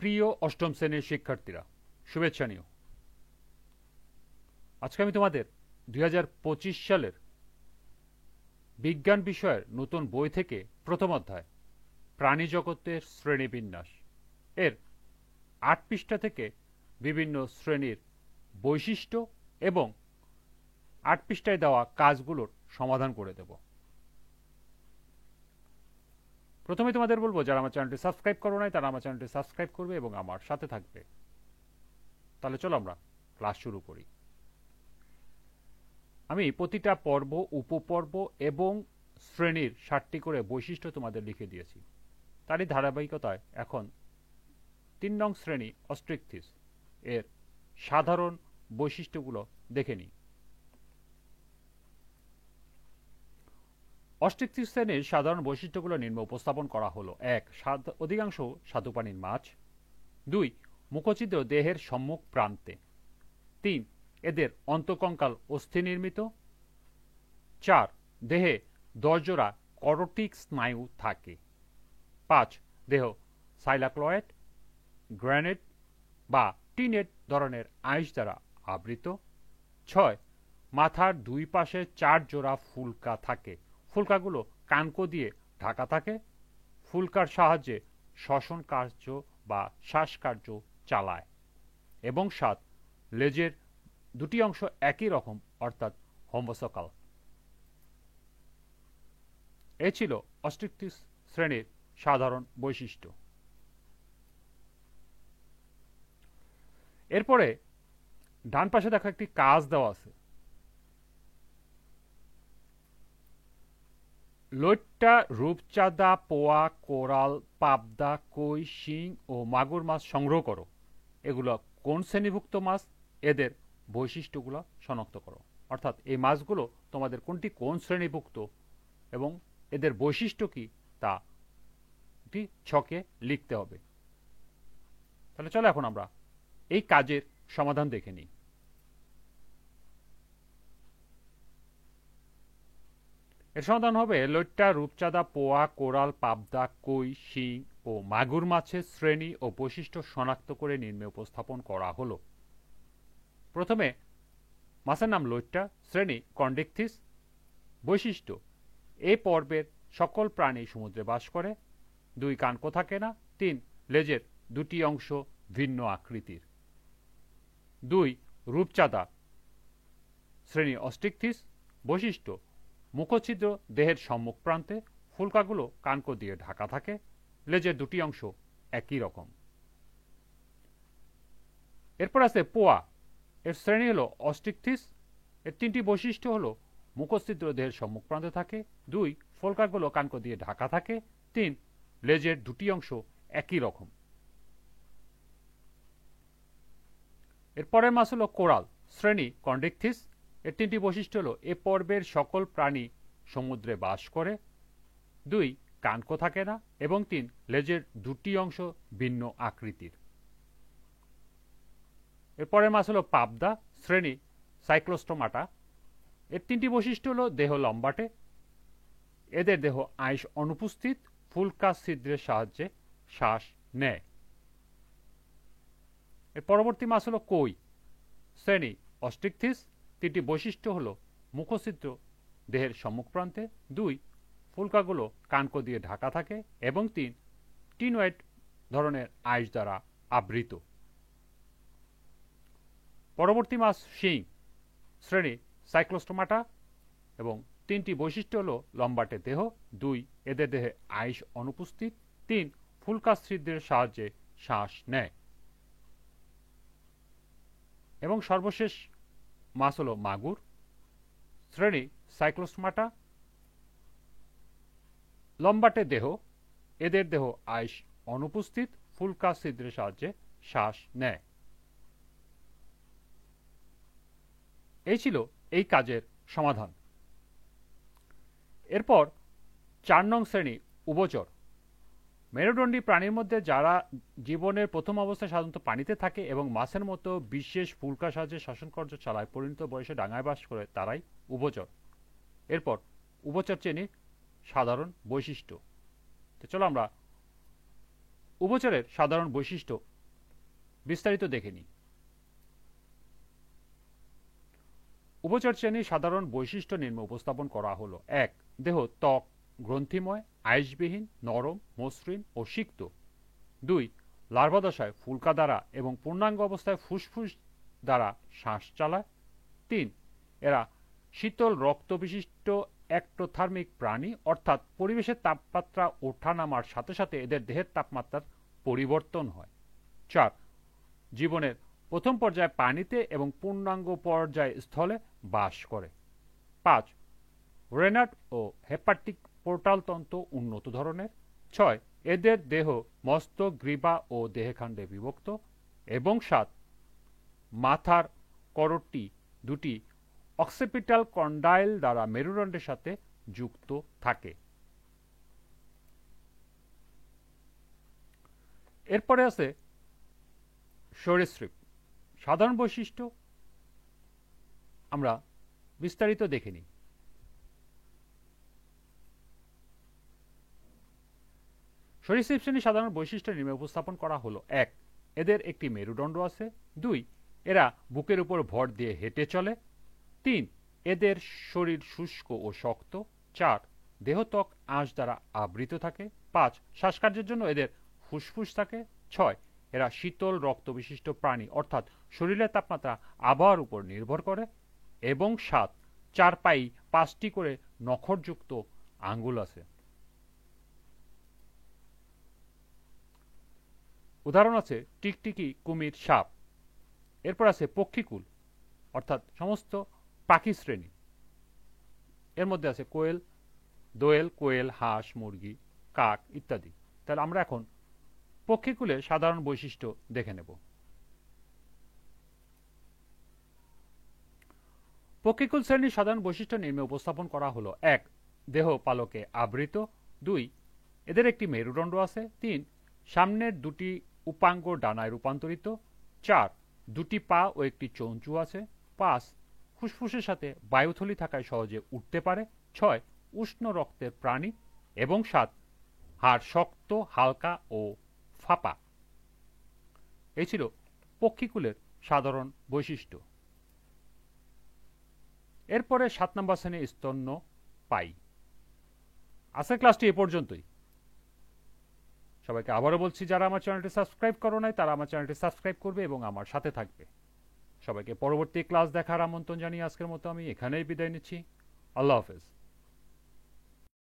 প্রিয় অষ্টম শ্রেণীর শিক্ষার্থীরা, শুভেচ্ছা নিও। আজকে আমি তোমাদের 2025 সালের বিজ্ঞান বিষয়ের নতুন বই থেকে প্রথম অধ্যায় প্রাণী জগতের শ্রেণীবিন্যাস এর 8 পৃষ্ঠা থেকে বিভিন্ন শ্রেণীর বৈশিষ্ট্য এবং 8 পৃষ্ঠায় দেওয়া কাজগুলোর সমাধান করে দেব। প্রথমে তোমাদের বলবো, যারা আমার চ্যানেলটি সাবস্ক্রাইব করো নাই তারা আমার চ্যানেলটি সাবস্ক্রাইব করবে এবং আমার সাথে থাকবে। তাহলে চলো আমরা ক্লাস শুরু করি। আমি প্রতিটা পর্ব, উপপর্ব এবং শ্রেণীর 7টি করে বৈশিষ্ট্য তোমাদের লিখে দিয়েছি। তারই ধারাবাহিকতায় এখন 3 নং শ্রেণী অস্ট্রিকথিস এর সাধারণ বৈশিষ্ট্যগুলো দেখে নিই। অস্ট্রিকথিস শ্রেণীর সাধারণ বৈশিষ্ট্যগুলো নিম্নে উপস্থাপন করা হলো। 1. অধিকাংশ স্বাদুপানির মাছ। 2. মুখছিদ্র দেহের সম্মুখ প্রান্তে। 3. এদের অন্তঃকঙ্কাল অস্থি নির্মিত। 4. দেহে 10 জোড়া করোটিক স্নায়ু থাকে। 5. দেহ সাইলাক্লয়েড, গ্রানাইট বা টিনেট ধরনের আইস দ্বারা আবৃত। 6. মাথার দুই পাশে 4 জোড়া ফুলকা থাকে। ফুলকাগুলো কানকো দিয়ে ঢাকা থাকে। ফুলকার সাহায্যে শ্বসন কার্য বা শ্বাসকার্য চালায়। এবং 7. লেজের দুটি অংশ একই রকম, অর্থাৎ হোমোসোকাল। এ ছিল অস্ট্রিকথিস শ্রেণীর সাধারণ বৈশিষ্ট্য। এরপরে ডান পাশে দেখো একটি কাজ দেওয়া আছে। লইট্টা, রূপচাঁদা, পোয়া, কোরাল, পাবদা, কই, শিং ও মাগুর মাছ সংগ্রহ করো। এগুলো কোন শ্রেণীভুক্ত মাছ, এদের বৈশিষ্ট্যগুলো শনাক্ত করো। অর্থাৎ এই মাছগুলো তোমাদের কোনটি কোন শ্রেণীভুক্ত এবং এদের বৈশিষ্ট্য কি তা ছকে লিখতে হবে। তাহলে চলো এখন আমরা এই কাজের সমাধান দেখে নিই। এর সমাধান হবে লইট্টা, রূপচাঁদা, পোয়া, কোরাল, পাবদা, কই, শিং ও মাগুর মাছের শ্রেণী ও বৈশিষ্ট্য শনাক্ত করে নিম্নে উপস্থাপন করা হলো। প্রথমে মাছের নাম লইট্টা, শ্রেণী কন্ডিকথিস। বৈশিষ্ট্য: এই পর্বের সকল প্রাণী সমুদ্রে বাস করে। 2. কানকো থাকে না। 3. লেজের দুটি অংশ ভিন্ন আকৃতির। 2. রূপচাঁদা, শ্রেণী অস্ট্রিকথিস। বৈশিষ্ট্য: মুখছিদ্র দেহের সম্মুখ প্রান্তে, ফুলকাগুলো কানকো দিয়ে ঢাকা থাকে, লেজের দুটি অংশ একই রকম। এরপর আছে পোয়া, এর শ্রেণী হলো অস্ট্রিকথিস। এর 3টি বৈশিষ্ট্য হলো মুখছিদ্র দেহের সম্মুখ প্রান্তে থাকে। 2. ফুলকাগুলো কানকো দিয়ে ঢাকা থাকে। 3. লেজের দুটি অংশ একই রকম। এরপরের মাছ হলো কোরাল, শ্রেণী কন্ডিকথিস। এর 3টি বৈশিষ্ট্য হলো এ পর্বের সকল প্রাণী সমুদ্রে বাস করে। 2. কানকো থাকে না এবং 3. লেজের দুটি অংশ ভিন্ন আকৃতির। এরপরের মাছ হলো পাবদা, শ্রেণী সাইক্লোস্টোমাটা। এর 3টি বৈশিষ্ট্য হলো দেহ লম্বাটে, এদের দেহ আইস অনুপস্থিত, ফুলকা ছিদ্রের সাহায্যে শ্বাস নেয়। এর পরবর্তী মাছ হলো কই, শ্রেণী অস্ট্রিকথিস। 3টি বৈশিষ্ট্য হলো মুখছিদ্র দেহের সম্মুখ প্রান্তে। 2. ফুলকাগুলো কানকো দিয়ে ঢাকা থাকে এবং 3. টিনওয়েট ধরনের আইস দ্বারা আবৃত। পরবর্তী মাছ শিং, শ্রেণী সাইক্লোস্টোমাটা এবং 3টি বৈশিষ্ট্য হলো লম্বাটে দেহ। 2. এদের দেহে আইস অনুপস্থিত। 3. ফুলকা ছিদ্রের সাহায্যে শ্বাস নেয়। এবং সর্বশেষ মাছ হলো মাগুর, শ্রেণী সাইক্লোস্টোমাটা। লম্বাটে দেহ, এদের দেহ আইস অনুপস্থিত, ফুলকা ছিদ্রের সাহায্যে শ্বাস নেয়। এই ছিল এই কাজের সমাধান। এরপর 4 নং শ্রেণী উভচর। মেরুদণ্ডী প্রাণীর মধ্যে যারা জীবনের প্রথম অবস্থায় সাধারণত পানিতে থাকে এবং মাছের মতো বিশেষ ফুলকার সাহায্যে শ্বসনকার্য চালায়, পরিণত বয়সে ডাঙায় বাস করে, তারাই উভচর। এরপর উভচর শ্রেণীর সাধারণ বৈশিষ্ট্য। তো চলো আমরা উভচরের সাধারণ বৈশিষ্ট্য বিস্তারিত দেখে নিই। উভচর শ্রেণীর সাধারণ বৈশিষ্ট্য নিম্নে উপস্থাপন করা হলো। ১. দেহ ত্বক গ্রন্থিময়, আঁশবিহীন, নরম, মসৃণ ও সিক্ত। ২. লার্ভাদশায় ফুলকা দ্বারা এবং পূর্ণাঙ্গ অবস্থায় ফুসফুস দ্বারা শ্বাস চালায়। ৩. এরা শীতল রক্ত বিশিষ্ট অ্যাক্টোথার্মিক প্রাণী, অর্থাৎ পরিবেশের তাপমাত্রা ওঠানামার সাথে সাথে এদের দেহের তাপমাত্রার পরিবর্তন হয়। ৪. জীবনের প্রথম পর্যায়ে পানিতে এবং পূর্ণাঙ্গ পর্যায়ে স্থলে বাস করে। ৫. রেনাট ও হেপাটিক পোর্টাল তন্ত্র উন্নত ধরনের। ৬. এদের দেহ মস্তক, গ্রীবা ও দেহখাণ্ডে বিভক্ত। এবং ৭. মাথার করটি দুটি অক্সিপিটাল কন্ডাইল দ্বারা মেরুদণ্ডের সাথে যুক্ত থাকে। এরপরে আছে সরীসৃপ। সাধারণ বৈশিষ্ট্য আমরা বিস্তারিত দেখে নিই। সরীসৃপ শ্রেণীর সাধারণ বৈশিষ্ট্য নিম্নে উপস্থাপন করা হলো। ১. এদের একটি মেরুদণ্ড আছে। ২. এরা বুকের উপর ভর দিয়ে হেঁটে চলে। ৩. এদের শরীর শুষ্ক ও শক্ত। ৪. দেহত্বক আঁশ দ্বারা আবৃত থাকে। ৫. শ্বাসকার্যের জন্য এদের ফুসফুস থাকে। ৬. এরা শীতল রক্ত বিশিষ্ট প্রাণী, অর্থাৎ শরীরের তাপমাত্রা আবহাওয়ার উপর নির্ভর করে। এবং ৭. চার পায়ে ৫টি করে নখরযুক্ত আঙ্গুল আছে। উদাহরণ আছে টিকটিকি, কুমির, সাপ। এরপর আছে পক্ষীকুল, অর্থাৎ সমস্ত পাখি শ্রেণী। এর মধ্যে আছে কোয়েল, দোয়েল, কোয়েল, হাঁস, মুরগি, কাক ইত্যাদি। তাহলে আমরা এখন পক্ষীকুলের সাধারণ বৈশিষ্ট্য দেখে নেব। পক্ষীকুল শ্রেণীর সাধারণ বৈশিষ্ট্য নিম্নে উপস্থাপন করা হলো। ১. দেহ পালকে আবৃত। ২. এদের একটি মেরুদণ্ড আছে। ৩. সামনের দুটি উপাঙ্গ ডানায় রূপান্তরিত। ৪. দুটি পা ও একটি চঞ্চু আছে। ৫. ফুসফুসের সাথে বায়ুথলি থাকায় সহজে উঠতে পারে। ৬. উষ্ণ রক্তের প্রাণী। এবং ৭. হাড় শক্ত, হালকা ও ফাঁপা। এই ছিল পক্ষীকুলের সাধারণ বৈশিষ্ট্য। এরপরে ৭ নম্বর শ্রেণী স্তন্যপায়ী। আজকের ক্লাসটি এ পর্যন্তই। সবাইকে আবারও বলছি, যারা আমার চ্যানেলটি সাবস্ক্রাইব করো নাই তারা আমার চ্যানেলটি সাবস্ক্রাইব করবে এবং আমার সাথে থাকবে। সবাইকে পরবর্তী ক্লাস দেখার আমন্ত্রণ জানিয়ে আজকের মতো আমি এখানেই বিদায় নিচ্ছি। আল্লাহ হাফেজ।